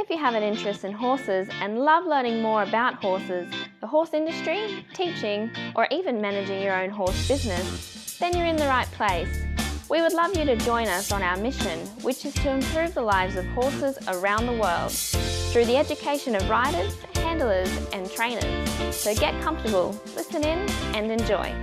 If you have an interest in horses and love learning more about horses, the horse industry, teaching, or even managing your own horse business, then you're in the right place. We would love you to join us on our mission, which is to improve the lives of horses around the world through the education of riders, handlers, and trainers. So get comfortable, listen in, and enjoy.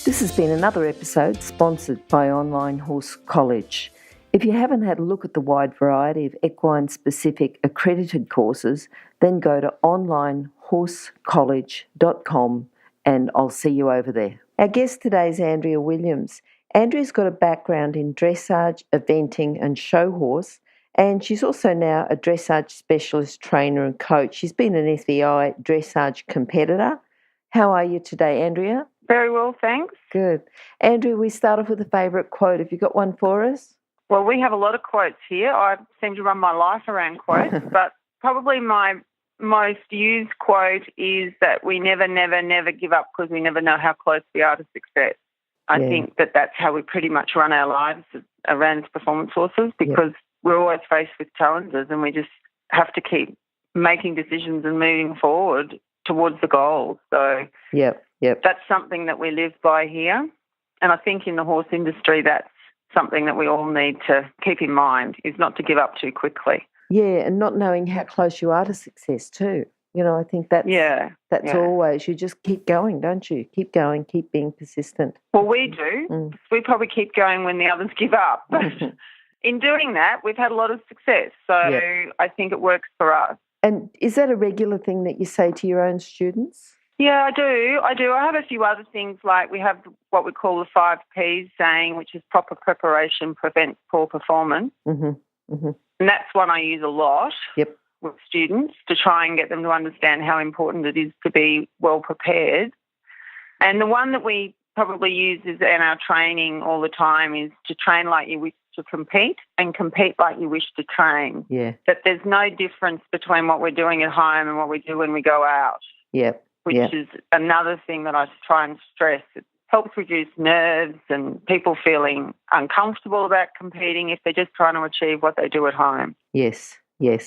This has been another episode sponsored by Online Horse College. If you haven't had a look at the wide variety of equine-specific accredited courses, then go to onlinehorsecollege.com and I'll see you over there. Our guest today is Andrea Williams. Andrea's got a background in dressage, eventing and show horse, and she's also now a dressage specialist trainer and coach. She's been an FEI dressage competitor. How are you today, Andrea? Very well, thanks. Good. Andrea, we start off with a favourite quote. Have you got one for us? Well, we have a lot of quotes here. I seem to run my life around quotes, but probably my most used quote is that we never, never, never give up because we never know how close we are to success. I think that's how we pretty much run our lives around performance horses, because we're always faced with challenges and we just have to keep making decisions and moving forward towards the goal. So that's something that we live by here. And I think in the horse industry that's something that we all need to keep in mind, is not to give up too quickly. Yeah, and not knowing how close you are to success too. You know, I think that's always, you just keep going, don't you? Keep going, keep being persistent. Well, we do. We probably keep going when the others give up. But in doing that, we've had a lot of success. So I think it works for us. And is that a regular thing that you say to your own students? Yeah, I do. I have a few other things, like we have what we call the 5 Ps saying, which is proper preparation prevents poor performance. And that's one I use a lot with students to try and get them to understand how important it is to be well prepared. And the one that we probably use in our training all the time is to train like you wish to compete and compete like you wish to train. Yeah. That there's no difference between what we're doing at home and what we do when we go out. Which is another thing that I try and stress. It helps reduce nerves and people feeling uncomfortable about competing if they're just trying to achieve what they do at home. Yes,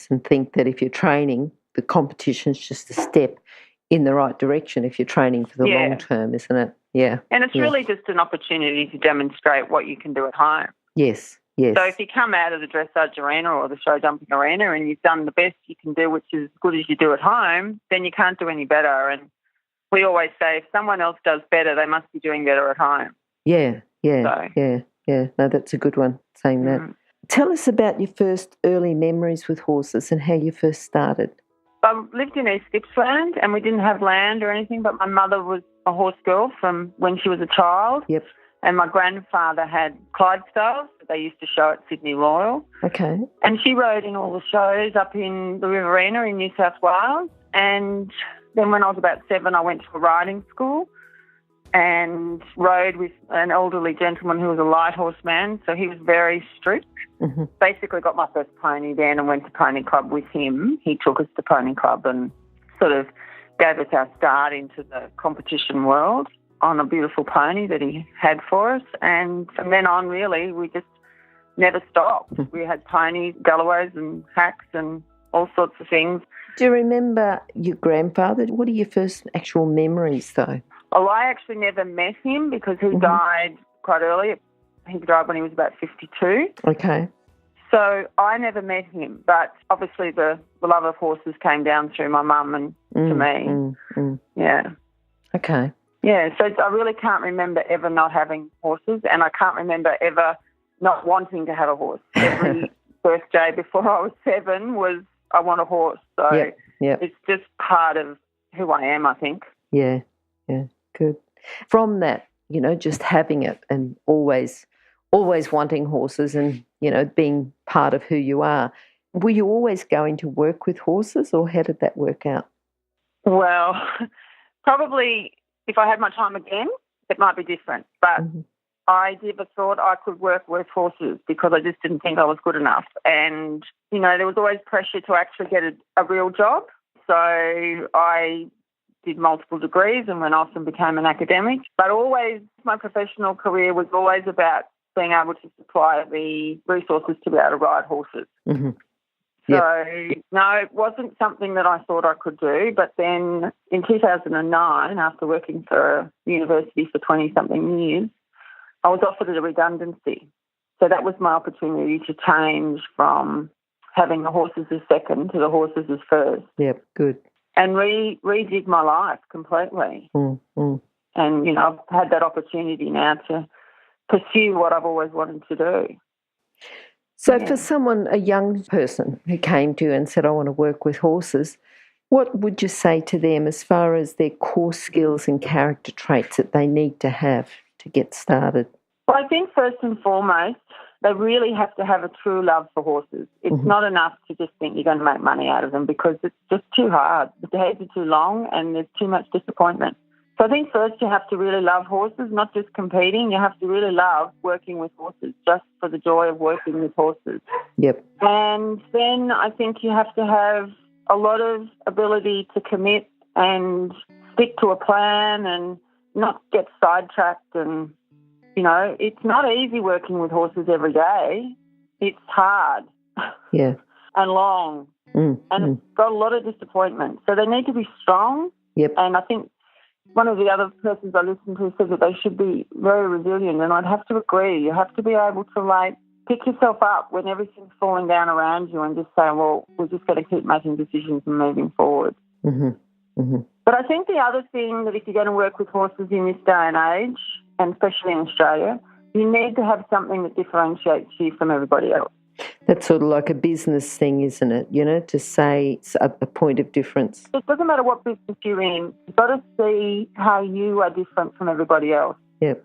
and think that if you're training, the competition's just a step in the right direction if you're training for the long term, isn't it? Yeah. And it's really just an opportunity to demonstrate what you can do at home. Yes. So if you come out of the dressage arena or the show jumping arena and you've done the best you can do, which is as good as you do at home, then you can't do any better. And we always say if someone else does better, they must be doing better at home. Yeah. No, that's a good one, saying that. Tell us about your first early memories with horses and how you first started. I lived in East Gippsland and we didn't have land or anything, but my mother was a horse girl from when she was a child. Yep. And my grandfather had Clydesdales that they used to show at Sydney Royal. Okay. And she rode in all the shows up in the Riverina in New South Wales. And then when I was about 7, I went to a riding school and rode with an elderly gentleman who was a light horseman. So he was very strict. Basically got my first pony then and went to pony club with him. He took us to pony club and sort of gave us our start into the competition world on a beautiful pony that he had for us. And from then on, really, we just never stopped. We had ponies, Galloways and hacks and all sorts of things. Do you remember your grandfather? What are your first actual memories, though? Well, I actually never met him because he died quite early. He died when he was about 52. Okay. So I never met him, but obviously the love of horses came down through my mum and to me. Yeah. Okay. Yeah, so I really can't remember ever not having horses, and I can't remember ever not wanting to have a horse. Every birthday before I was 7 was, I want a horse. So it's just part of who I am, I think. Yeah, good. From that, just having it and always wanting horses and, being part of who you are, were you always going to work with horses or how did that work out? Well, probably if I had my time again, it might be different. But I never thought I could work with horses because I just didn't think I was good enough. And, there was always pressure to actually get a real job. So I did multiple degrees and went off and became an academic. But always, my professional career was always about being able to supply the resources to be able to ride horses. So, no, it wasn't something that I thought I could do. But then in 2009, after working for a university for 20-something years, I was offered a redundancy. So that was my opportunity to change from having the horses as second to the horses as first. Yep, good. And rejig my life completely. Mm. And, I've had that opportunity now to pursue what I've always wanted to do. So for someone, a young person who came to you and said, I want to work with horses, what would you say to them as far as their core skills and character traits that they need to have to get started? Well, I think first and foremost, they really have to have a true love for horses. It's not enough to just think you're going to make money out of them, because it's just too hard. The days are too long and there's too much disappointment. So I think first you have to really love horses, not just competing. You have to really love working with horses, just for the joy of working with horses. Yep. And then I think you have to have a lot of ability to commit and stick to a plan and not get sidetracked. And, it's not easy working with horses every day. It's hard. Yeah. And long. And it's got a lot of disappointment. So they need to be strong. Yep. And I think one of the other persons I listened to said that they should be very resilient, and I'd have to agree. You have to be able to, pick yourself up when everything's falling down around you and just say, well, we're just going to keep making decisions and moving forward. But I think the other thing that if you're going to work with horses in this day and age, and especially in Australia, you need to have something that differentiates you from everybody else. That's sort of like a business thing, isn't it? To say it's a point of difference. It doesn't matter what business you're in. You've got to see how you are different from everybody else. Yep.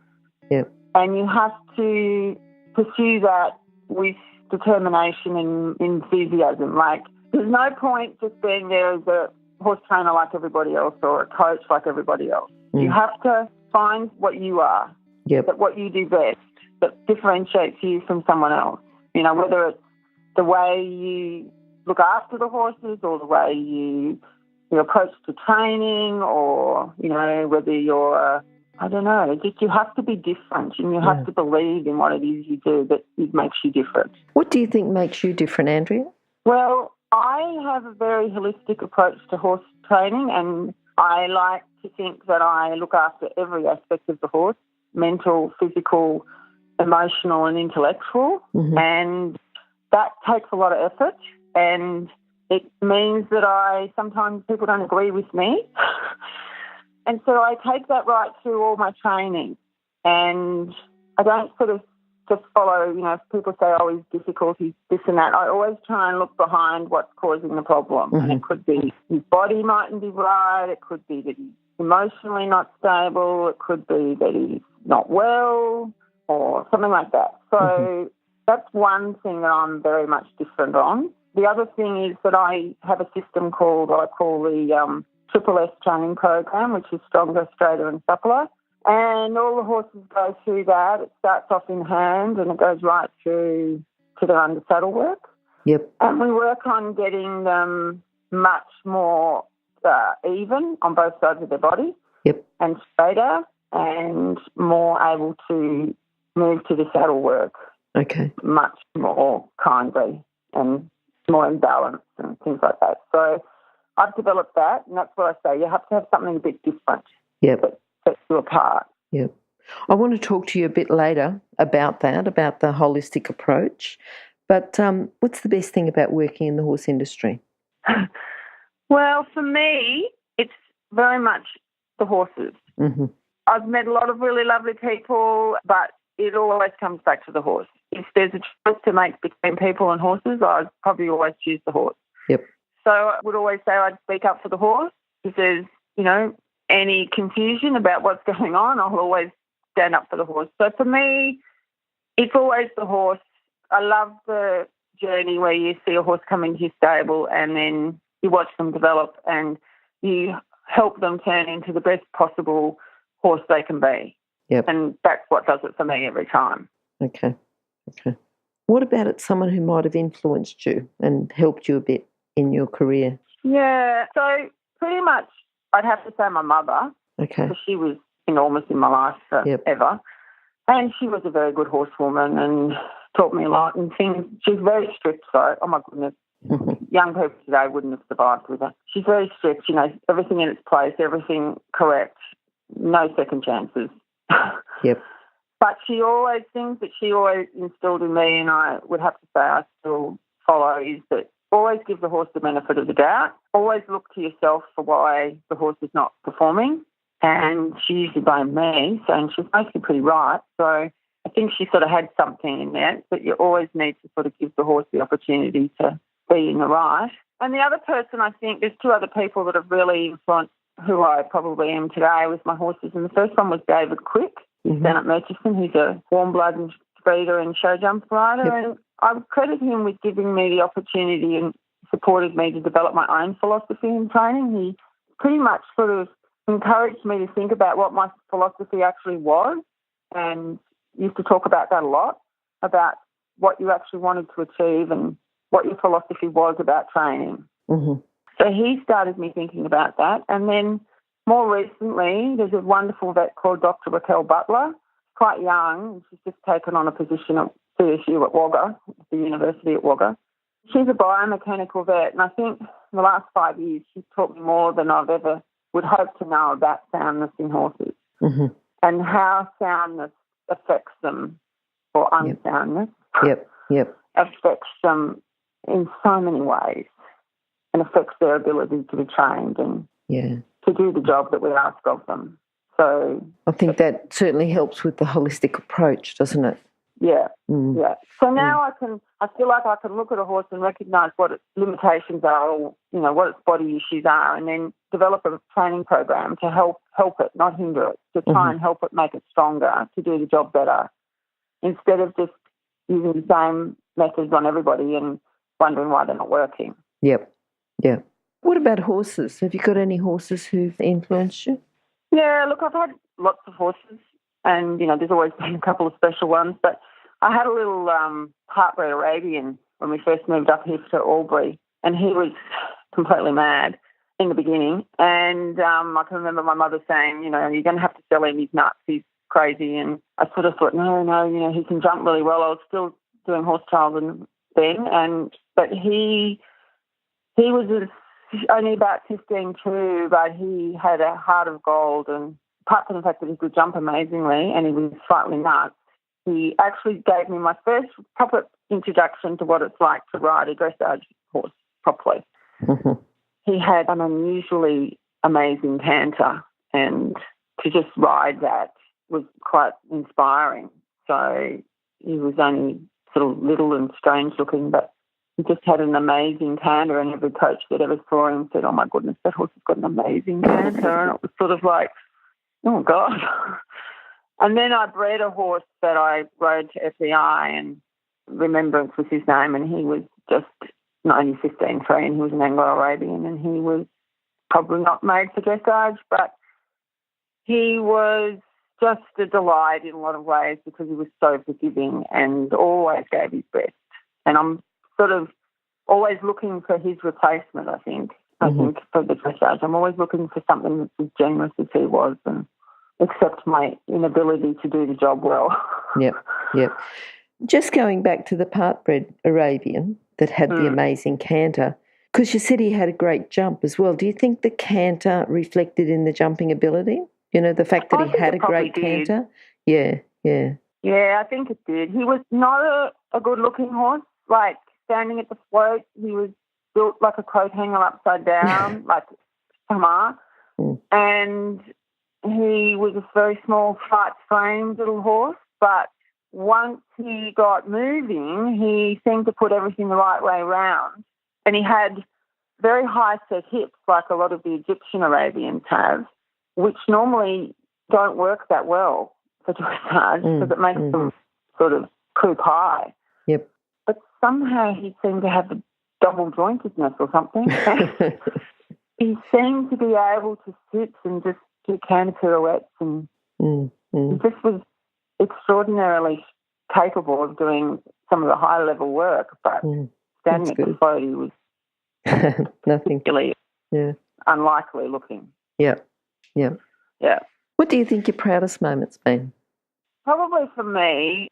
And you have to pursue that with determination and enthusiasm. There's no point just being there as a horse trainer like everybody else or a coach like everybody else. You have to find what you are, what you do best, that differentiates you from someone else. Whether it's the way you look after the horses or the way you approach to training, or, whether you're, just you have to be different, and you have to believe in what it is you do that it makes you different. What do you think makes you different, Andrea? Well, I have a very holistic approach to horse training, and I like to think that I look after every aspect of the horse, mental, physical, emotional and intellectual, and that takes a lot of effort, and it means that sometimes people don't agree with me, and so I take that right through all my training, and I don't sort of just follow, if people say, his difficulties, this and that. I always try and look behind what's causing the problem, and it could be his body mightn't be right, it could be that he's emotionally not stable, it could be that he's not well, or something like that. So that's one thing that I'm very much different on. The other thing is that I have a system I call the Triple S training program, which is stronger, straighter and suppler. And all the horses go through that. It starts off in hand and it goes right through to their under saddle work. Yep. And we work on getting them much more even on both sides of their body. Yep. And straighter and more able to move to the saddle work. Okay. Much more kindly and more in balance and things like that. So I've developed that, and that's what I say. You have to have something a bit different. Yep. That sets you apart. Yep. I want to talk to you a bit later about that, about the holistic approach. But what's the best thing about working in the horse industry? Well, for me, it's very much the horses. I've met a lot of really lovely people, but it always comes back to the horse. If there's a choice to make between people and horses, I'd probably always choose the horse. Yep. So I would always say I'd speak up for the horse. If there's, any confusion about what's going on, I'll always stand up for the horse. So for me, it's always the horse. I love the journey where you see a horse come into your stable and then you watch them develop and you help them turn into the best possible horse they can be. Yep. And that's what does it for me every time. Okay. What about someone who might have influenced you and helped you a bit in your career? Yeah, so pretty much I'd have to say my mother. Okay. Because she was enormous in my life forever. And she was a very good horsewoman and taught me a lot and things. She was very strict, so, oh my goodness. Young people today wouldn't have survived with her. She's very strict, everything in its place, everything correct, no second chances. Yep. But things that she always instilled in me, and I would have to say I still follow, is that always give the horse the benefit of the doubt. Always look to yourself for why the horse is not performing. And she usually blamed me, and she's mostly pretty right. So I think she sort of had something in there, but you always need to sort of give the horse the opportunity to be in the right. And the other person, I think, there's two other people that have really influenced who I probably am today with my horses. And the first one was David Quick. He's down at Murchison. He's a warm blood and breeder and show jump rider. Yep. And I would credit him with giving me the opportunity and supported me to develop my own philosophy in training. He pretty much sort of encouraged me to think about what my philosophy actually was, and used to talk about that a lot, about what you actually wanted to achieve and what your philosophy was about training. Mm-hmm. So he started me thinking about that. And then more recently, there's a wonderful vet called Dr. Raquel Butler, quite young. She's just taken on a position at CSU at Wagga, the University at Wagga. She's a biomechanical vet, and I think in the last 5 years she's taught me more than I've ever would hope to know about soundness in horses, and how soundness affects them, or unsoundness affects them in so many ways, and affects their ability to be trained and to do the job that we ask of them. So I think that certainly helps with the holistic approach, doesn't it? Yeah. So now I feel like I can look at a horse and recognise what its limitations are, or what its body issues are, and then develop a training program to help it, not hinder it, to try and help it make it stronger, to do the job better, instead of just using the same methods on everybody and wondering why they're not working. Yep. What about horses? Have you got any horses who've influenced you? Yeah, look, I've had lots of horses, and there's always been a couple of special ones, but I had a little heartbreed Arabian when we first moved up here to Albury, and he was completely mad in the beginning. And I can remember my mother saying, you're going to have to sell him, he's nuts, he's crazy. And I sort of thought, no, he can jump really well. I was still doing horse trials then, but he was only about 15 too, but he had a heart of gold, and apart from the fact that he could jump amazingly and he was slightly nuts, he actually gave me my first proper introduction to what it's like to ride a dressage horse properly. He had an unusually amazing canter, and to just ride that was quite inspiring. So he was only sort of little and strange looking, but he just had an amazing canter, and every coach that ever saw him said, oh my goodness, that horse has got an amazing canter. And it was sort of like, oh God. And then I bred a horse that I rode to FEI, and Remembrance was his name, and he was just not only 15-3, and he was an Anglo-Arabian, and he was probably not made for dressage, but he was just a delight in a lot of ways because he was so forgiving and always gave his best. And I'm sort of always looking for his replacement, I think, for the dressage. I'm always looking for something that's as generous as he was, and accept my inability to do the job well. Yep. Just going back to the part-bred Arabian that had the amazing canter, because you said he had a great jump as well. Do you think the canter reflected in the jumping ability? The fact that he had a great canter? Yeah. Yeah, I think it did. He was not a good-looking horse. Like, standing at the float, he was built like a coat hanger upside down, like Tamar. And he was a very small, tight-framed little horse, but once he got moving, he seemed to put everything the right way around. And he had very high-set hips, like a lot of the Egyptian Arabians have, which normally don't work that well for dressage because it makes them sort of croup high. Yep. But somehow he seemed to have the double jointedness or something. He seemed to be able to sit and just do canter pirouettes, and he just was extraordinarily capable of doing some of the high-level work, but standing at the float, he was nothing particularly unlikely looking. Yeah. What do you think your proudest moment's been? Probably for me,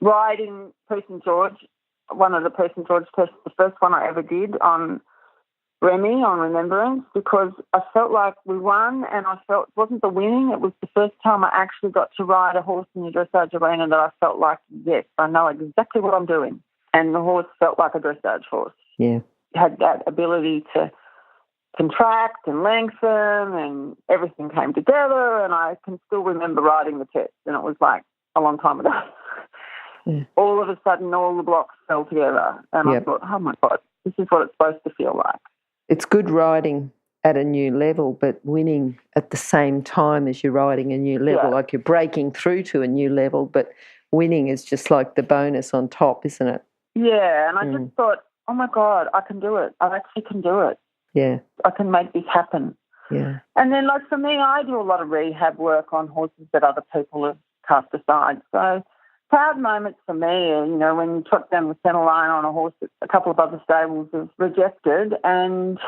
riding Pre St George one of the person George tests, the first one I ever did on Remy, on Remembrance, because I felt like we won, and I felt it wasn't the winning, it was the first time I actually got to ride a horse in the dressage arena that I felt like, yes, I know exactly what I'm doing. And the horse felt like a dressage horse. Yeah. It had that ability to contract and lengthen, and everything came together, and I can still remember riding the test, and it was like a long time ago. Yeah. All of a sudden, all the blocks fell together, and I thought, oh my God, this is what it's supposed to feel like. It's good riding at a new level, but winning at the same time as you're riding a new level, like you're breaking through to a new level, but winning is just like the bonus on top, isn't it? Yeah, and I just thought, oh my God, I can do it. I actually can do it. Yeah. I can make this happen. Yeah. And then, like, for me, I do a lot of rehab work on horses that other people have cast aside. So proud moments for me are, you know, when you trot down the centre line on a horse that a couple of other stables have rejected, and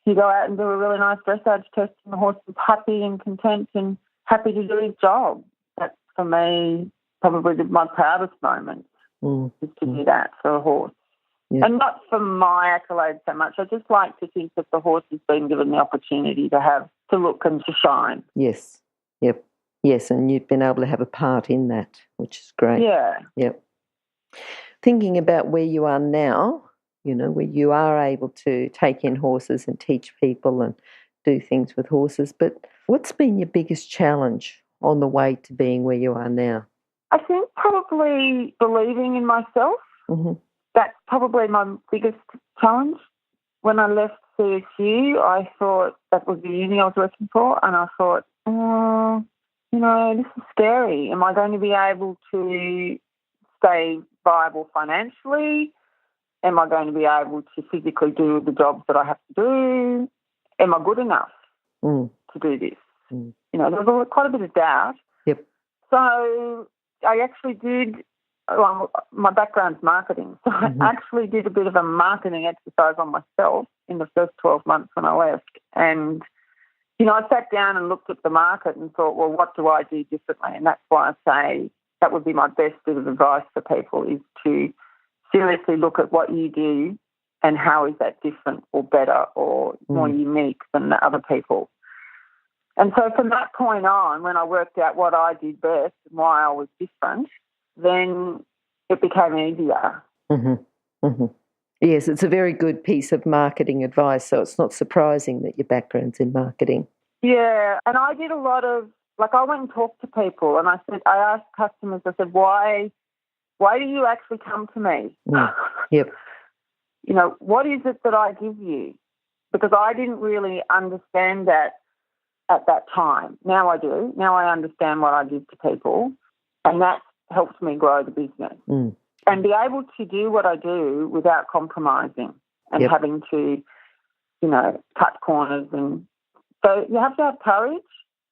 you go out and do a really nice dressage test, and the horse is happy and content and happy to do his job. That's, for me, probably my proudest moment, is to do that for a horse. Yeah. And not for my accolades so much. I just like to think that the horse has been given the opportunity to look and to shine. Yes. Yep. Yes, and you've been able to have a part in that, which is great. Yeah. Yep. Thinking about where you are now, you know, where you are able to take in horses and teach people and do things with horses, but what's been your biggest challenge on the way to being where you are now? I think probably believing in myself. Mm-hmm. That's probably my biggest challenge. When I left CSU, I thought that was the uni I was working for, and I thought, you know, this is scary. Am I going to be able to stay viable financially? Am I going to be able to physically do the jobs that I have to do? Am I good enough to do this? You know, there was quite a bit of doubt. Yep. So I actually did, well, my background's marketing, so I actually did a bit of a marketing exercise on myself in the first 12 months when I left. And you know, I sat down and looked at the market and thought, well, what do I do differently? And that's why I say that would be my best bit of advice for people, is to seriously look at what you do and how is that different or better or more unique than the other people. And so from that point on, when I worked out what I did best and why I was different, then it became easier. Yes, it's a very good piece of marketing advice, so it's not surprising that your background's in marketing. Yeah, and I did a lot of, like, I went and talked to people, and I asked customers, I said, why do you actually come to me? Yep. You know, what is it that I give you? Because I didn't really understand that at that time. Now I do. Now I understand what I give to people, and that helps me grow the business. And be able to do what I do without compromising and having to, you know, cut corners. And so you have to have courage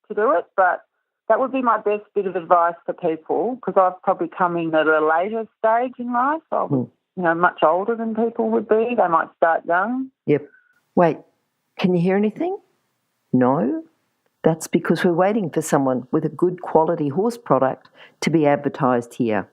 to do it, but that would be my best bit of advice for people, because I've probably come in at a later stage in life. I was, you know, much older than people would be. They might start young. Yep. Wait, can you hear anything? No? That's because we're waiting for someone with a good quality horse product to be advertised here.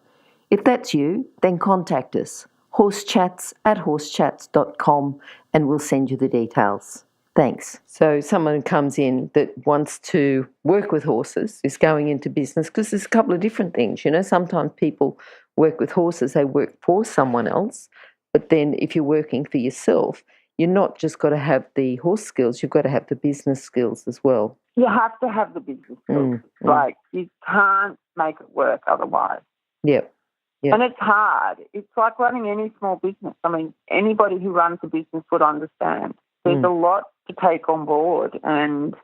If that's you, then contact us, horsechats@horsechats.com, and we'll send you the details. Thanks. So someone comes in that wants to work with horses, is going into business, because there's a couple of different things. You know, sometimes people work with horses, they work for someone else, but then if you're working for yourself, you're not just got to have the horse skills, you've got to have the business skills as well. You have to have the business skills. Like, you can't make it work otherwise. Yep. And it's hard. It's like running any small business. I mean, anybody who runs a business would understand. There's a lot to take on board, and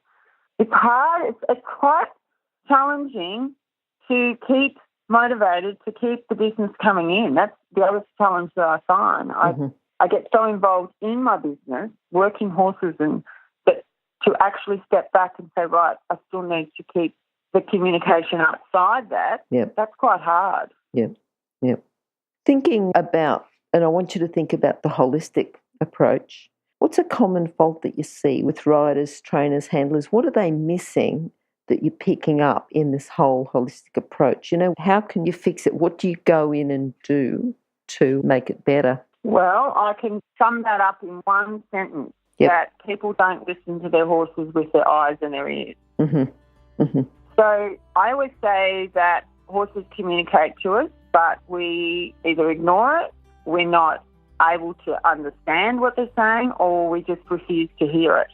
it's hard. It's quite challenging to keep motivated, to keep the business coming in. That's the other challenge that I find. I get so involved in my business, working horses, but to actually step back and say, right, I still need to keep the communication outside that, that's quite hard. Yep. Thinking about, and I want you to think about the holistic approach. What's a common fault that you see with riders, trainers, handlers? What are they missing that you're picking up in this whole holistic approach? You know, how can you fix it? What do you go in and do to make it better? Well, I can sum that up in one sentence, that people don't listen to their horses with their eyes and their ears. Mm-hmm. Mm-hmm. So I always say that horses communicate to us, but we either ignore it, we're not able to understand what they're saying, or we just refuse to hear it.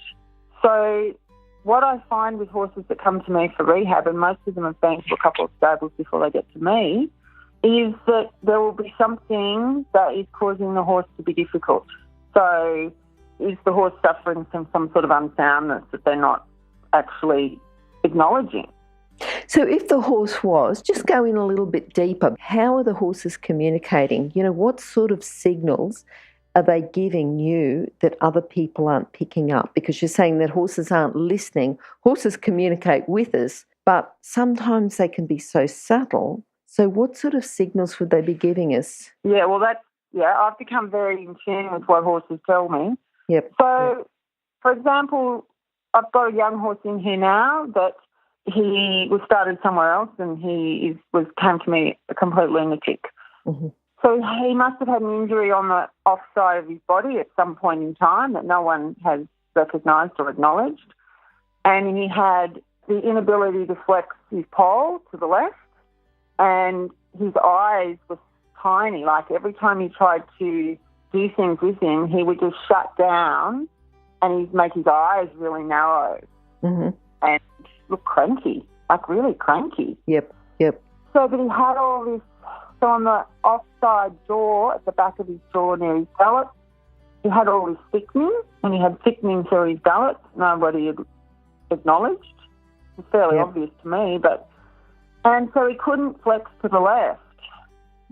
So what I find with horses that come to me for rehab, and most of them have been to a couple of stables before they get to me, is that there will be something that is causing the horse to be difficult. So is the horse suffering from some sort of unsoundness that they're not actually acknowledging? So if the horse was, just go in a little bit deeper, how are the horses communicating? You know, what sort of signals are they giving you that other people aren't picking up? Because you're saying that horses aren't listening. Horses communicate with us, but sometimes they can be so subtle. So what sort of signals would they be giving us? Yeah, well, I've become very in tune with what horses tell me. Yep. So, for example, I've got a young horse in here now that he was started somewhere else, and he came to me a complete lunatic. Mm-hmm. So he must have had an injury on the offside of his body at some point in time that no one has recognised or acknowledged. And he had the inability to flex his poll to the left, and his eyes were tiny. Like every time he tried to do things with him, he would just shut down and he'd make his eyes really narrow. Mm-hmm. And look cranky, like really cranky. Yep. So, but he had all this, so on the offside jaw, at the back of his jaw near his gullet, he had all this thickening, and he had thickening through his gullet. Nobody had acknowledged. It's fairly obvious to me, and so he couldn't flex to the left.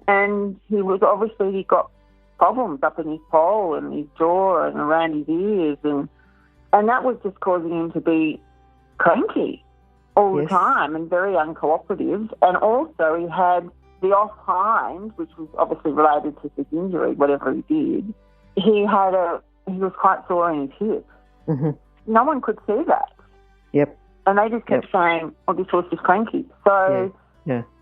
And he got problems up in his poll and his jaw and around his ears, and that was just causing him to be cranky all the time and very uncooperative. And also he had the off hind, which was obviously related to his injury, whatever he did. He was quite sore in his hip. Mm-hmm. No one could see that. Yep. And they just kept saying, oh, this horse is cranky. So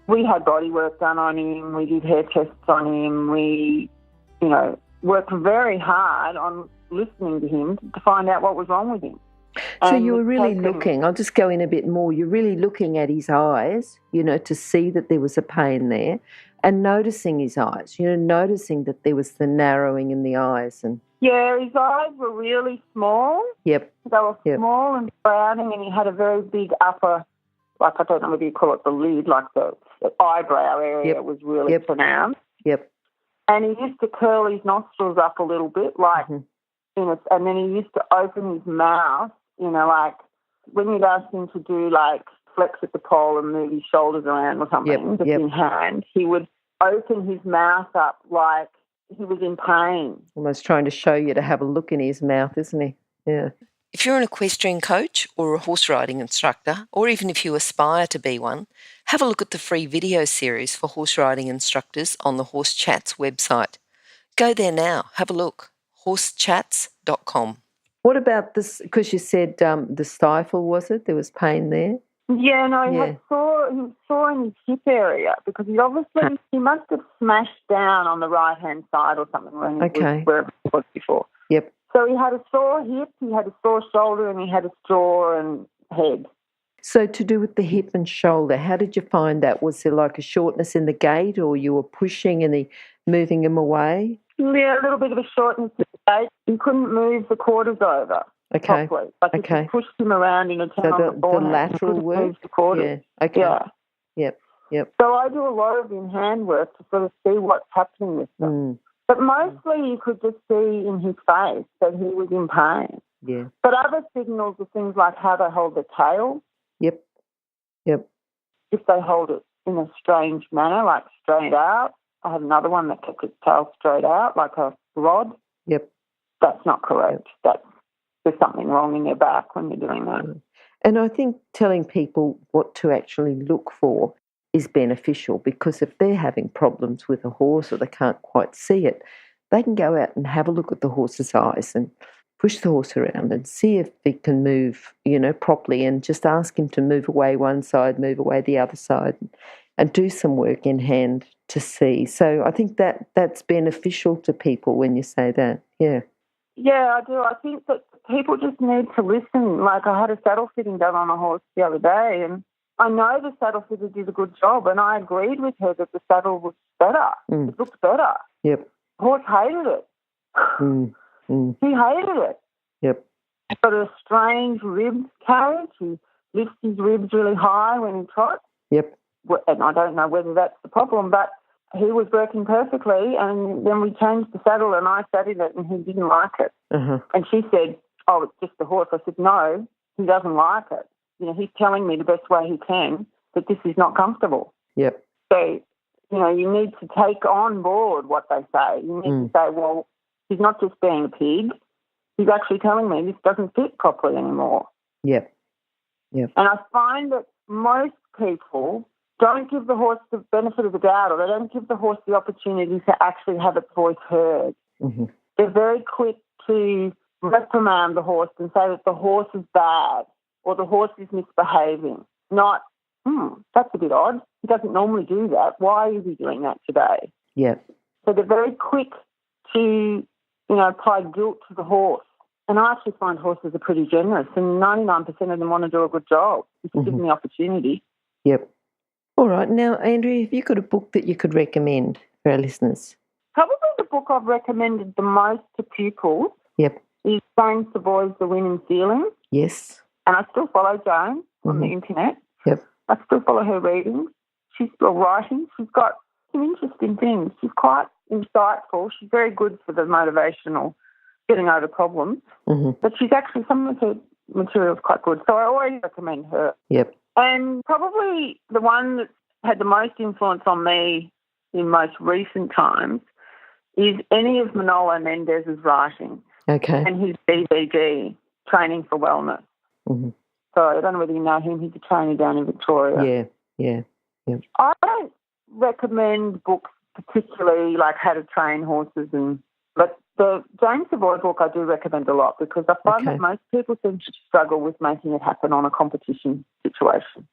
we had body work done on him. We did hair tests on him. We, worked very hard on listening to him to find out what was wrong with him. So you were really looking, I'll just go in a bit more, you're really looking at his eyes, to see that there was a pain there, and noticing his eyes, noticing that there was the narrowing in the eyes. And yeah, his eyes were really small. Yep. They were small and frowning, and he had a very big upper, like I don't know whether you call it the lid, like the eyebrow area was really pronounced. Yep. And he used to curl his nostrils up a little bit, like, and then he used to open his mouth, like when you'd ask him to do like flex at the pole and move his shoulders around or something, just in hand, he would open his mouth up like he was in pain. Almost trying to show you to have a look in his mouth, isn't he? Yeah. If you're an equestrian coach or a horse riding instructor, or even if you aspire to be one, have a look at the free video series for horse riding instructors on the Horse Chats website. Go there now, have a look, horsechats.com. What about this, because you said the stifle, was it? There was pain there? Yeah, no, he was sore in his hip area because he must have smashed down on the right-hand side or something when he was wherever he was before. Yep. So he had a sore hip, he had a sore shoulder, and he had a jaw and head. So to do with the hip and shoulder, how did you find that? Was there like a shortness in the gait, or you were pushing and moving him away? Yeah, a little bit of a shortness in the gait. He couldn't move the quarters over properly. Like if you pushed him around in a town on the forehand, the lateral work? Move the quarters. Yeah, okay. Yeah. Yep. So I do a lot of in-hand work to sort of see what's happening with them. But mostly you could just see in his face that he was in pain. Yeah. But other signals are things like how they hold the tail. Yep. If they hold it in a strange manner, like straight out. I had another one that kept its tail straight out, like a rod. Yep. That's not correct. There's something wrong in your back when you're doing that. And I think telling people what to actually look for is beneficial, because if they're having problems with a horse or they can't quite see it, they can go out and have a look at the horse's eyes and push the horse around and see if it can move, properly, and just ask him to move away one side, move away the other side, and do some work in hand to see. So I think that's beneficial to people when you say that. Yeah. Yeah, I do. I think that people just need to listen. Like, I had a saddle fitting done on a horse the other day, and I know the saddle fitter did a good job, and I agreed with her that the saddle was better. It looked better. Yep. The horse hated it. He hated it. Yep. He's got a strange rib carriage. He lifts his ribs really high when he trots. Yep. And I don't know whether that's the problem, but he was working perfectly, and then we changed the saddle and I sat in it and he didn't like it. And she said, oh, it's just the horse. I said, no, he doesn't like it. You know, he's telling me the best way he can that this is not comfortable. Yep. So, you know, you need to take on board what they say. You need to say, well, he's not just being a pig. He's actually telling me this doesn't fit properly anymore. Yep. Yep. And I find that most people don't give the horse the benefit of the doubt, or they don't give the horse the opportunity to actually have its voice heard. They're very quick to reprimand the horse and say that the horse is bad or the horse is misbehaving. Not, that's a bit odd. He doesn't normally do that. Why is he doing that today? Yeah. So they're very quick to, you know, apply guilt to the horse. And I actually find horses are pretty generous, and 99% of them want to do a good job if you give them the opportunity. Yep. All right. Now, Andrea, have you got a book that you could recommend for our listeners? Probably the book I've recommended the most to pupils is James Savoy's The Win in Feeling. Yes. And I still follow Jane on the internet. Yep. I still follow her readings. She's still writing. She's got some interesting things. She's quite insightful. She's very good for the motivational getting over problems. But she's actually, some of her material is quite good. So I always recommend her. Yep. And probably the one that's had the most influence on me in most recent times is any of Manolo Mendez's writing. Okay. And his DVD, Training for Wellness. So I don't know whether you know him. He's a trainer down in Victoria. Yeah. I don't recommend books particularly like how to train horses, but the James Savoy book I do recommend a lot because I find that most people seem to struggle with making it happen on a competition situation.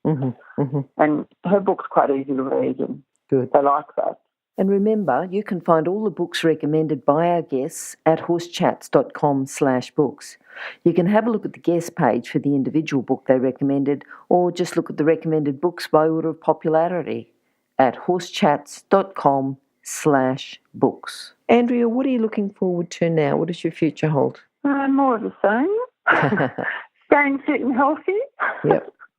And her book's quite easy to read and they like that. And remember, you can find all the books recommended by our guests at horsechats.com/books. You can have a look at the guest page for the individual book they recommended, or just look at the recommended books by order of popularity at horsechats.com/books. Andrea, what are you looking forward to now? What does your future hold? More of the same. Staying fit and healthy.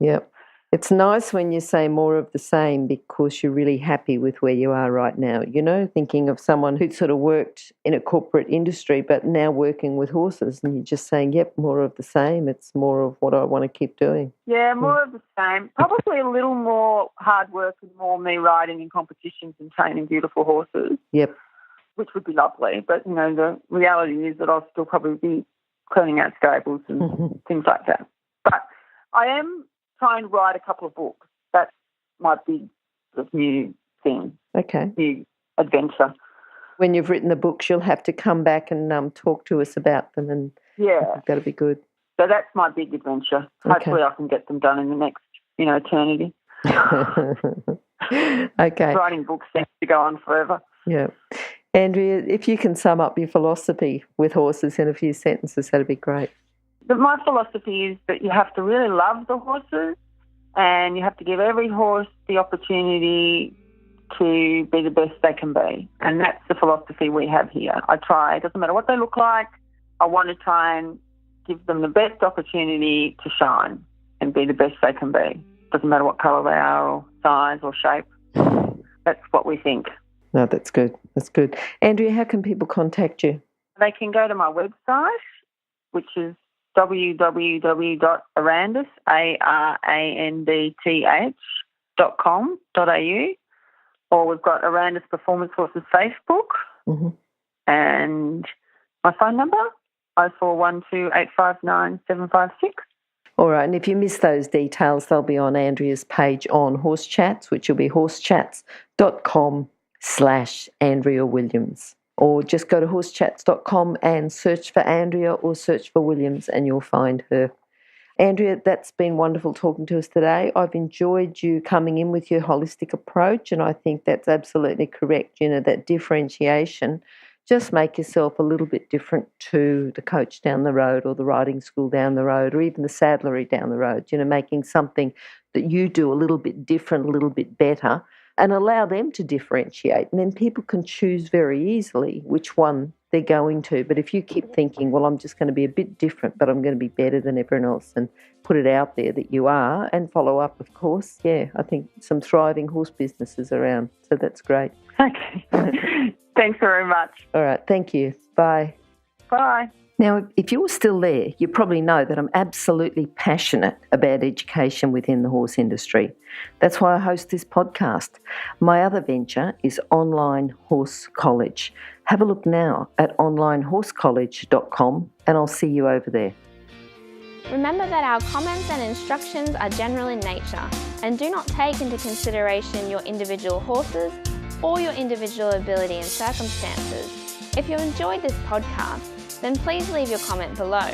Yep. It's nice when you say more of the same because you're really happy with where you are right now. You know, thinking of someone who'd sort of worked in a corporate industry but now working with horses, and you're just saying, yep, more of the same. It's more of what I want to keep doing. Yeah, more of the same. Probably a little more hard work and more me riding in competitions and training beautiful horses. Yep. Which would be lovely. But, you know, the reality is that I'll still probably be cleaning out stables and things like that. But I am trying to write a couple of books. That's my big sort of new thing. Okay. New adventure. When you've written the books, you'll have to come back and talk to us about them, and I think that'll be good. So that's my big adventure. Hopefully I can get them done in the next, eternity. Okay. Writing books seems to go on forever. Yeah. Andrea, if you can sum up your philosophy with horses in a few sentences, that'd be great. But my philosophy is that you have to really love the horses and you have to give every horse the opportunity to be the best they can be. And that's the philosophy we have here. I try, it doesn't matter what they look like, I want to try and give them the best opportunity to shine and be the best they can be. Doesn't matter what colour they are or size or shape. That's what we think. No, that's good. That's good. Andrea, how can people contact you? They can go to my website, which is www.arandith.com.au, or we've got Arandith Performance Horses Facebook, and my phone number, 0412859756. All right, and if you miss those details, they'll be on Andrea's page on Horse Chats, which will be horsechats.com/Andrea Williams. Or just go to horsechats.com and search for Andrea or search for Williams and you'll find her. Andrea, that's been wonderful talking to us today. I've enjoyed you coming in with your holistic approach, and I think that's absolutely correct. That differentiation. Just make yourself a little bit different to the coach down the road or the riding school down the road or even the saddlery down the road, making something that you do a little bit different, a little bit better, and allow them to differentiate. And then people can choose very easily which one they're going to. But if you keep thinking, well, I'm just going to be a bit different, but I'm going to be better than everyone else, and put it out there that you are and follow up, of course, I think some thriving horse businesses around. So that's great. Okay. Thanks very much. All right. Thank you. Bye. Bye. Now, if you're still there, you probably know that I'm absolutely passionate about education within the horse industry. That's why I host this podcast. My other venture is Online Horse College. Have a look now at onlinehorsecollege.com and I'll see you over there. Remember that our comments and instructions are general in nature and do not take into consideration your individual horses or your individual ability and circumstances. If you enjoyed this podcast, then please leave your comment below.